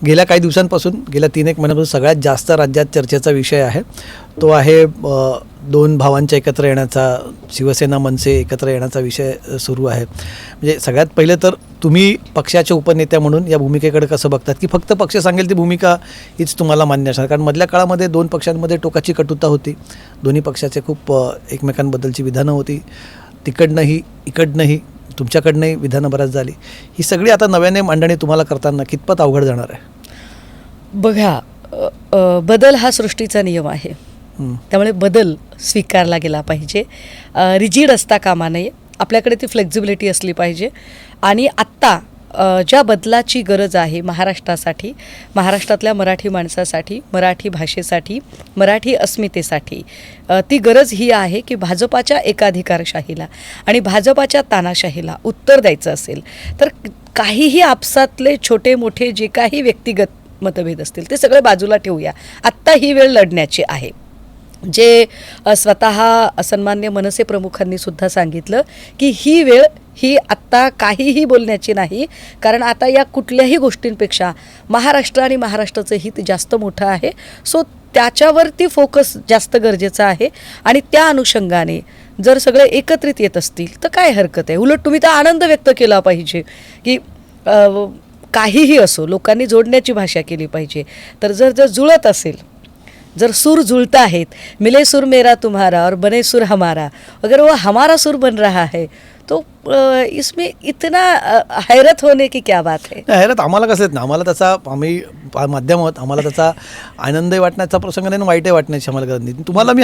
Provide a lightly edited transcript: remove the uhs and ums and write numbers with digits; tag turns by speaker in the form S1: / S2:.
S1: गेल्या काही दिवसांपासून गेल्या 3-1 महिन्यापासून सगळ्यात जास्त राज्यात चर्चेचा विषय आहे तो आहे दोन भावांच्या एकत्र येण्याचा, शिवसेना मनसे एकत्र येण्याचा विषय सुरू आहे. म्हणजे सगळ्यात पहिलं तर तुम्ही पक्षाच्या उपनेत्या म्हणून या भूमिकेकडे कसं बघतात, की फक्त पक्ष सांगेल ती भूमिका हीच तुम्हाला मान्य असणार? कारण मधल्या काळामध्ये दोन पक्षांमध्ये टोकाची कटुता होती, दोन्ही पक्षाचे खूप एकमेकांबद्दलची विधानं होती, तिकडनंही इकडनंही तुमच्याकडनंही विधानं बऱ्याच झाली. ही सगळी आता नव्याने मांडणी तुम्हाला करताना कितपत अवघड जाणार आहे?
S2: बघा, बदल हा सृष्टीचा नियम आहे, त्यामुळे बदल स्वीकारला गेला पाहिजे, रिजिड असता कामा नये. आपल्याकडे ती फ्लेक्झिबिलिटी असली पाहिजे. आणि आत्ता ज्या बदलाची गरज आहे महाराष्ट्रासाठी, महाराष्ट्रातल्या मराठी माणसासाठी, मराठी भाषेसाठी, मराठी अस्मितेसाठी, ती गरज ही आहे की भाजपाच्या एकाधिकारशाहीला आणि भाजपाच्या तानाशाहीला उत्तर द्यायचं असेल तर काहीही आपसातले छोटे मोठे जे काही व्यक्तिगत मतभेद असतील ते सगळे बाजूला ठेवूया. आत्ता ही वेळ लढण्याची आहे. जे स्वतः सन्मान्य मनसे प्रमुखांनी सुद्धा सांगितलं की ही वेळ ही आत्ता काहीही बोलण्याची नाही, कारण आता या कुठल्याही गोष्टींपेक्षा महाराष्ट्र आणि महाराष्ट्राचं हित जास्त मोठं आहे. सो त्याच्यावरती फोकस जास्त गरजेचा आहे. आणि त्या अनुषंगाने जर सगळे एकत्रित येत असतील तर काय हरकत आहे? उलट तुम्ही तर आनंद व्यक्त केला पाहिजे की काहीही असो, लोकांनी जोडण्याची भाषा केली पाहिजे. तर जर जुळत असेल, जर सूर जुळता आहेत, मिले सूर मेरा तुम्हारा और बने सूर हमारा, अगर वो हमारा सूर बन रहा है तो इसमें इतना हैरत होने की क्या बात है?
S1: हैरत आम्हाला कसं येत ना, आम्हाला त्याचा, आम्ही माध्यम आहोत, आम्हाला त्याचा आनंदही वाटण्याचा प्रसंग नाही, वाईटही वाटण्याची आम्हाला गरज नाही. तुम्हाला मी